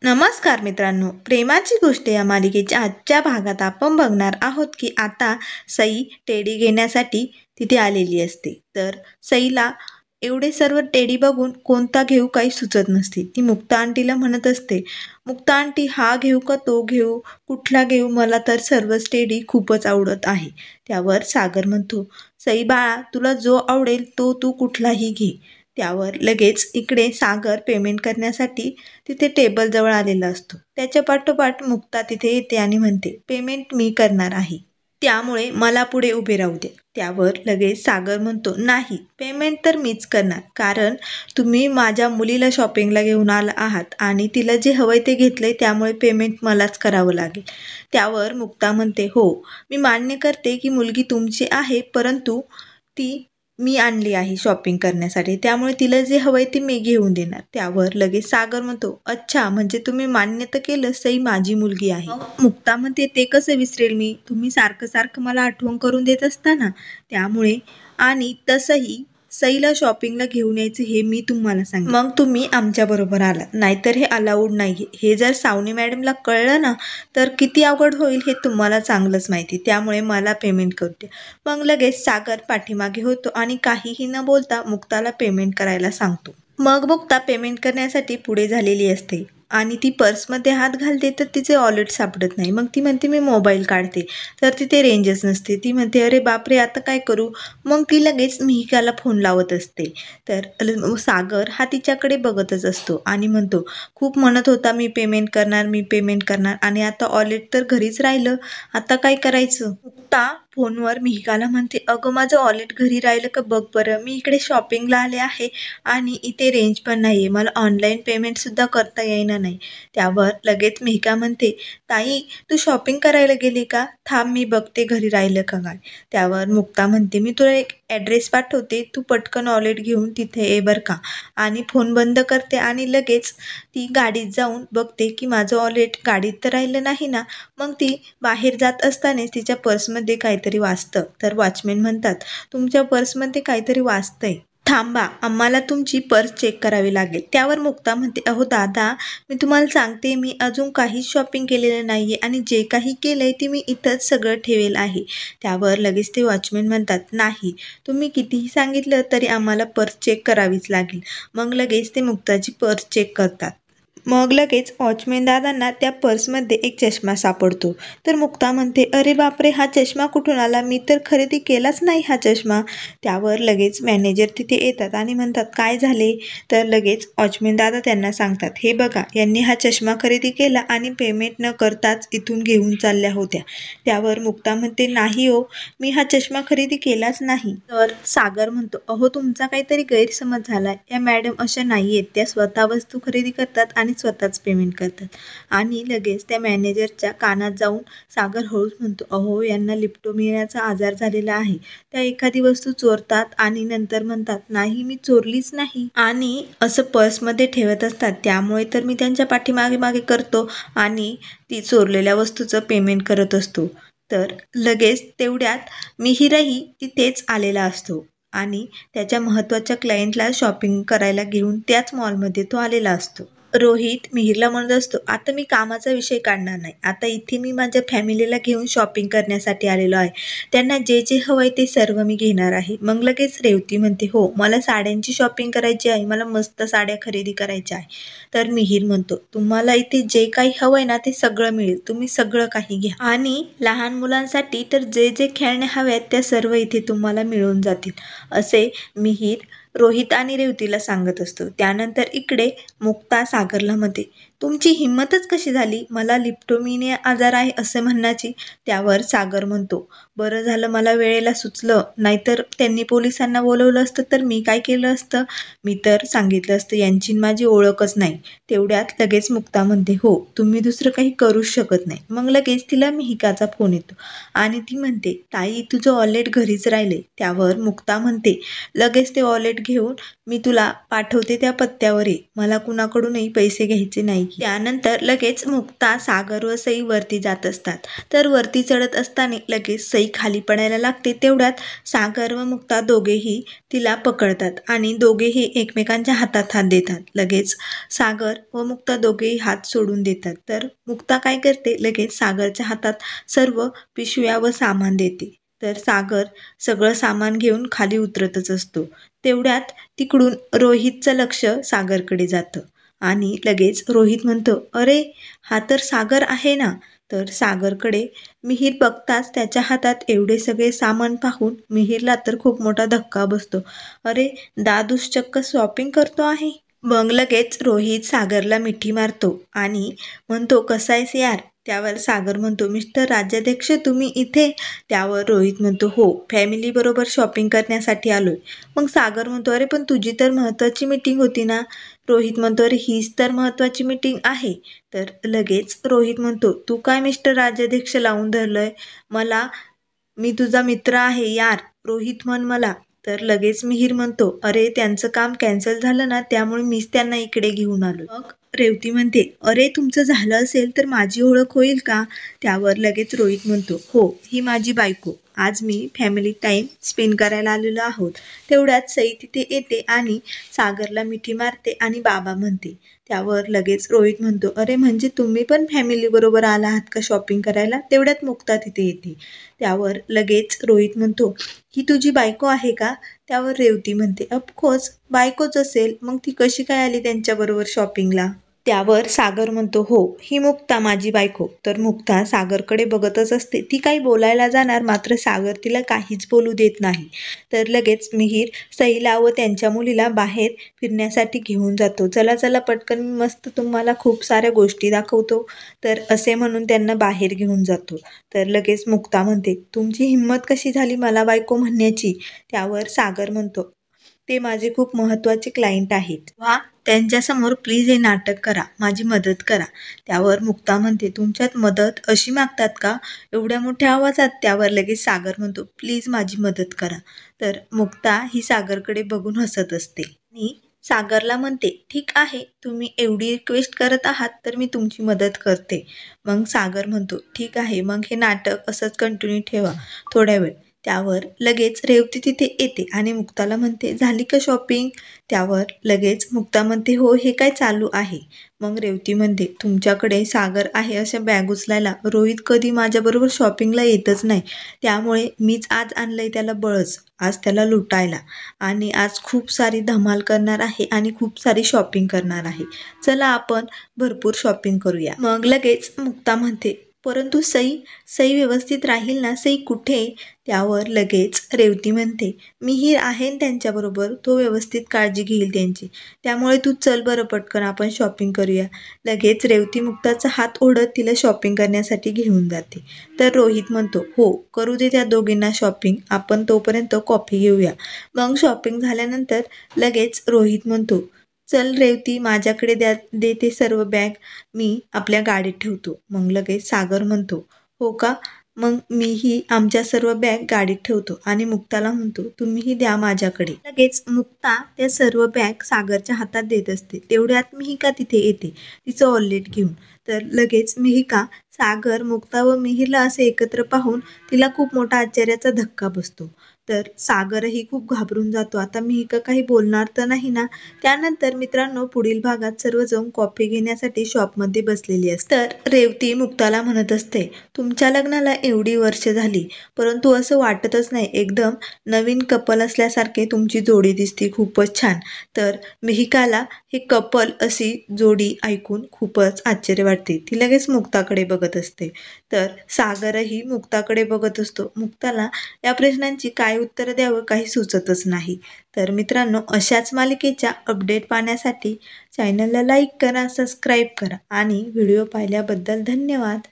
नमस्कार मित्रांनो, प्रेमाची गोष्ट या मालिकेच्या आजच्या भागात आपण बघणार आहोत की आता सई टेडी घेण्यासाठी तिथे आलेली असते. तर सईला एवढे सर्व टेडी बघून कोणता घेऊ काही सुचत नसते. ती मुक्ता आंटीला म्हणत असते, मुक्ता आंटी हा घेऊ का तो घेऊ, कुठला घेऊ, मला तर सर्वच टेडी खूपच आवडत आहे. त्यावर सागर म्हणतो, सई बाळा, तुला जो आवडेल तो तू कुठलाही घे. त्यावर लगेच इकडे सागर पेमेंट करण्यासाठी तिथे टेबलजवळ आलेला असतो. त्याच्या पाठोपाठ मुक्ता तिथे येते आणि म्हणते, पेमेंट मी करणार आहे, त्यामुळे मला पुढे उभे राहू दे. त्यावर लगेच सागर म्हणतो, नाही, पेमेंट तर मीच करणार, कारण तुम्ही माझ्या मुलीला शॉपिंगला घेऊन आला आहात आणि तिला जे हवंय ते घेतलंय, त्यामुळे पेमेंट मलाच करावं लागेल. त्यावर मुक्ता म्हणते, हो, मी मान्य करते की मुलगी तुमची आहे, परंतु ती मी आणली आहे शॉपिंग करण्यासाठी, त्यामुळे तिला जे हवंय ते मी घेऊन देणार. त्यावर लगेच सागर म्हणतो, अच्छा, म्हणजे तुम्ही मान्य तर केलं सई माझी मुलगी आहे. मुक्ता म्हणते, ते कसं विसरेल मी, तुम्ही सारखं सारखं मला आठवण करून देत असताना, त्यामुळे आणि तसंही सईला शॉपिंगला घेऊन यायचं हे मी तुम्हाला सांगितलं, मग तुम्ही आमच्याबरोबर आलात, नाहीतर हे अलाउड नाही. हे जर सावनी मॅडमला कळलं ना तर किती अवघड होईल हे तुम्हाला चांगलंच माहिती, त्यामुळे मला पेमेंट करू द्या. मग लगेच सागर पाठीमागे होतो आणि काहीही न बोलता मुक्ताला पेमेंट करायला सांगतो. मग मुक्ता पेमेंट करण्यासाठी पुढे झालेली असते आणि ती पर्समध्ये हात घालते तर तिचे वॉलेट सापडत नाही. मग ती म्हणते, मी मोबाईल काढते, तर तिथे रेंजच नसते. ती म्हणते, अरे बापरे, आता काय करू. मग ती लगेच मिहिकाला फोन लावत असते. तर सागर हा तिच्याकडे बघतच असतो आणि म्हणतो, खूप म्हणत होता मी पेमेंट करणार, मी पेमेंट करणार, आणि आता वॉलेट तर घरीच राहिलं, आता काय करायचं. मुक्ता फोनवर मिहिकाला म्हणते, अगं माझं वॉलेट घरी राहिलं का बघ बरं, मी इकडे शॉपिंगला आले आहे आणि इथे रेंज पण नाही आहे, मला ऑनलाईन पेमेंटसुद्धा करता येईना नाही. त्यावर लगेच मिहिका म्हणते, ताई तू शॉपिंग करायला गेली का, थांब मी बघते घरी राहिलं का काय. त्यावर मुक्ता म्हणते, मी तुला एक ॲड्रेस पाठवते, तू पटकन वॉलेट घेऊन तिथे ये बरं का, आणि फोन बंद करते आणि लगेच ती गाडीत जाऊन बघते की माझं वॉलेट गाडीत तर राहिलं नाही ना. मग ती बाहेर जात असतानाच तिच्या पर्समध्ये काहीतरी वाजतं. तर वॉचमॅन म्हणतात, तुमच्या पर्समध्ये काहीतरी वाजतंय, थांबा, आम्हाला तुमची पर्स चेक करावी लागेल. त्यावर मुक्ता म्हणते, अहो दादा, मी तुम्हाला सांगते, मी अजून काहीच शॉपिंग केलेलं नाही आहे आणि जे काही केलं आहे ते मी इथंच सगळं ठेवेल आहे. त्यावर लगेच ते वॉचमॅन म्हणतात, नाही, तुम्ही कितीही सांगितलं तरी आम्हाला पर्स चेक करावीच लागेल. मग लगेच ते मुक्ताची पर्स चेक करतात. मग लगेच वॉचमॅन दादांना त्या पर्समध्ये एक चष्मा सापडतो. तर मुक्ता म्हणते, अरे बापरे, हा चष्मा कुठून आला, मी तर खरेदी केलाच नाही हा चष्मा. त्यावर लगेच मॅनेजर तिथे येतात आणि म्हणतात, काय झाले. तर लगेच वॉचमॅन दादा त्यांना सांगतात, हे बघा, यांनी हा चष्मा खरेदी केला आणि पेमेंट न करताच इथून घेऊन चालल्या होत्या. त्यावर मुक्ता म्हणते, नाही हो, मी हा चष्मा खरेदी केलाच नाही. तर सागर म्हणतो, अहो तुमचा काहीतरी गैरसमज झाला, या मॅडम अशा नाही आहेत, त्या स्वतः वस्तू खरेदी करतात आणि स्वतःच पेमेंट करतात. आणि लगेच त्या मॅनेजरच्या कानात जाऊन सागर हळूच म्हणतो, अहो यांना लिप्टोमियाचा आजार झालेला आहे, त्या एखादी वस्तू चोरतात आणि नंतर म्हणतात, नाही मी चोरलीच नाही, आणि असं पर्समध्ये ठेवत असतात, त्यामुळे तर मी त्यांच्या पाठीमागे मागे करतो आणि ती चोरलेल्या वस्तूचं पेमेंट करत असतो. तर लगेच तेवढ्यात मिहिरही तिथेच आलेला असतो आणि त्याच्या महत्त्वाच्या क्लायंटला शॉपिंग करायला घेऊन त्याच मॉलमध्ये तो आलेला असतो. रोहित मिहिरला म्हणत असतो, आता मी कामाचा विषय काढणार नाही, आता इथे मी माझ्या फॅमिलीला घेऊन शॉपिंग करण्यासाठी आलेलो आहे, त्यांना जे जे हवं आहे ते सर्व मी घेणार आहे. मग लगेच रेवती म्हणते, हो, मला साड्यांची शॉपिंग करायची आहे, मला मस्त साड्या खरेदी करायच्या आहे. तर मिहिर म्हणतो, तुम्हाला इथे जे काही हवं आहे ना ते सगळं मिळेल, तुम्ही सगळं काही घ्या, आणि लहान मुलांसाठी तर जे जे खेळणे हवे आहेत त्या सर्व इथे तुम्हाला मिळून जातील, असे मिहिर रोहित आणि रेवतीला सांगत असतो. त्यानंतर इकडे मुक्ता सागरला म्हणते, तुमची हिंमतच कशी झाली मला लिप्टोमिनिया आजार आहे असे म्हणण्याची. त्यावर सागर म्हणतो, बरं झालं मला वेळेला सुचलं, नाहीतर त्यांनी पोलिसांना बोलवलं असतं तर मी काय केलं असतं, मी तर सांगितलं असतं यांची माझी ओळखच नाही. तेवढ्यात लगेच मुक्ता म्हणते, हो, तुम्ही दुसरं काही करूच शकत नाही. मग लगेच तिला मिहिकाचा फोन येतो आणि ती म्हणते, ताई तुझं वॉलेट घरीच राहिले. त्यावर मुक्ता म्हणते, लगेच ते वॉलेट घेऊन मी तुला पाठवते त्या पत्त्यावर ये, मला कुणाकडूनही पैसे घ्यायचे नाही, मस्तपैकी. त्यानंतर लगेच मुक्ता, सागर व सई वरती जात असतात. तर वरती चढत असताना लगेच सई खाली पडायला लागते. तेवढ्यात सागर व मुक्ता दोघेही तिला पकडतात आणि दोघेही एकमेकांच्या हातात हात देतात. लगेच सागर व मुक्ता दोघेही हात सोडून देतात. तर मुक्ता काय करते, लगेच सागरच्या हातात सर्व पिशव्या व सामान देते. तर सागर सगळं सामान घेऊन खाली उतरतच असतो. तेवढ्यात तिकडून रोहितचं लक्ष सागरकडे जातं आणि लगेच रोहित म्हणतो, अरे हा तर सागर आहे ना. तर सागरकडे मिहीर बघताच त्याच्या हातात एवढे सगळे सामान पाहून मिहीरला तर खूप मोठा धक्का बसतो. अरे दादूस चक्क शॉपिंग करतो आहे. मग लगेच रोहित सागरला मिठी मारतो आणि म्हणतो, कसा आहेस यार. त्यावर सागर म्हणतो, मिस्टर राज्याध्यक्ष तुम्ही इथे. त्यावर रोहित म्हणतो, हो फॅमिली बरोबर शॉपिंग करण्यासाठी आलोय. मग सागर म्हणतो, अरे पण तुझी तर महत्त्वाची मीटिंग होती ना. रोहित म्हणतो, अरे हीच तर महत्त्वाची मीटिंग आहे. तर लगेच रोहित म्हणतो, तू काय मिस्टर राज्याध्यक्ष लावून धरलंय मला. मी तुझा मित्र आहे यार, रोहित म्हण मला. तर लगेच मिहीर म्हणतो, अरे त्यांचं काम कॅन्सल झालं ना, त्यामुळे मीच त्यांना इकडे घेऊन आलो. मग रेवती म्हणते, अरे तुमचं झालं असेल तर माझी ओळख होईल का. त्यावर लगेच रोहित म्हणतो, हो ही माझी बायको. आज मी फॅमिली टाईम स्पेंड करायला आलेलो आहोत. तेवढ्यात सई तिथे येते आणि सागरला मिठी मारते आणि बाबा म्हणते. त्यावर लगेच रोहित म्हणतो, अरे म्हणजे तुम्ही पण फॅमिली बरोबर आला आहात का शॉपिंग करायला. तेवढ्यात मुक्ता तिथे येते. त्यावर लगेच रोहित म्हणतो, ही तुझी बायको आहे का. त्यावर रेवती म्हणते, ऑफकोर्स बायकोच असेल, मग ती कशी काय आली त्यांच्याबरोबर शॉपिंगला. त्यावर सागर म्हणतो, हो ही मुक्ता माझी बायको. तर मुक्ता सागरकडे बघतच असते. ती काही बोलायला जाणार, मात्र सागर तिला काहीच बोलू देत नाही. तर लगेच मिहीर सईला व त्यांच्या मुलीला बाहेर फिरण्यासाठी घेऊन जातो. चला चला पटकन, मी मस्त तुम्हाला खूप साऱ्या गोष्टी दाखवतो. तर असे म्हणून त्यांना बाहेर घेऊन जातो. तर लगेच मुक्ता म्हणते, तुमची हिंमत कशी झाली मला बायको म्हणण्याची. त्यावर सागर म्हणतो, ते माझे खूप महत्त्वाचे क्लायंट आहेत. वा त्यांच्यासमोर प्लीज हे नाटक करा, माझी मदत करा. त्यावर मुक्ता म्हणते, तुमच्यात मदत अशी मागतात का एवढ्या मोठ्या आवाजात. त्यावर लगेच सागर म्हणतो, प्लीज माझी मदत करा. तर मुक्ता ही सागरकडे बघून हसत असते आणि सागरला म्हणते, ठीक आहे तुम्ही एवढी रिक्वेस्ट करत आहात तर मी तुमची मदत करते. मग सागर म्हणतो, ठीक आहे मग हे नाटक असंच कंटिन्यू ठेवा थोड्या वेळ. त्यावर लगेच रेवती तिथे येते आणि मुक्ताला म्हणते, झाली का शॉपिंग. त्यावर लगेच मुक्ता म्हणते, हो हे काय चालू आहे. मग रेवती म्हणते, तुमच्याकडे सागर आहे अशा बॅग उचलायला. रोहित कधी माझ्याबरोबर शॉपिंगला येतच नाही, त्यामुळे मीच आज आणलंय त्याला बळच. आज त्याला लुटायला आणि आज खूप सारी धमाल करणार आहे आणि खूप सारी शॉपिंग करणार आहे. चला आपण भरपूर शॉपिंग करूया. मग लगेच मुक्ता म्हणते, परंतु सई सई व्यवस्थित राहील ना. सई कुठे. त्यावर लगेच रेवती म्हणते, मिहीर आहे त्यांच्याबरोबर, तो व्यवस्थित काळजी घेईल त्यांची. त्यामुळे तू चल बरं पटकन आपण शॉपिंग करूया. लगेच रेवती मुक्ताचा हात ओढत तिला शॉपिंग करण्यासाठी घेऊन जाते. तर रोहित म्हणतो, हो करू दे त्या दोघींना शॉपिंग, आपण तोपर्यंत कॉफी घेऊया. मग शॉपिंग झाल्यानंतर लगेच रोहित म्हणतो, चल रेवती माझ्याकडे दे ते सर्व बॅग, मी आपल्या गाडीत ठेवतो. मग लगेच सागर म्हणतो, हो का. मग मीही आमच्या सर्व बॅग गाडीत ठेवतो आणि मुक्ताला म्हणतो, तुम्हीही द्या माझ्याकडे. लगेच मुक्ता त्या सर्व बॅग सागरच्या हातात देत असते. तेवढ्यात मिहिका तिथे येते तिचं वॉलेट घेऊन. तर लगेच मिहिका सागर, मुक्ता व मिहीरला असे एकत्र पाहून तिला खूप मोठा आश्चर्याचा धक्का बसतो. तर सागरही खूप घाबरून जातो, आता मिहिका काही बोलणार तर नाही ना. त्यानंतर मित्रांनो, पुढील भागात सर्वजण कॉफी घेण्यासाठी शॉपमध्ये बसलेली असते. तर रेवती मुक्ताला म्हणत असते, तुमच्या लग्नाला एवढी वर्ष झाली परंतु असं वाटतच नाही, एकदम नवीन कपल असल्यासारखे तुमची जोडी दिसते, खूपच छान. तर मिहिकाला हे कपल अशी जोडी ऐकून खूपच आश्चर्य वाटते. ती लगेच मुक्ताकडे बघत असते. तर सागरही मुक्ताकडे बघत असतो. मुक्ताला या प्रश्नांची काय उत्तर द्यावं काही सुचतच नाही. तर मित्रांनो, अशाच मालिकेच्या अपडेट पाहण्यासाठी चॅनलला लाईक करा, सबस्क्राईब करा आणि व्हिडिओ पाहिल्याबद्दल धन्यवाद.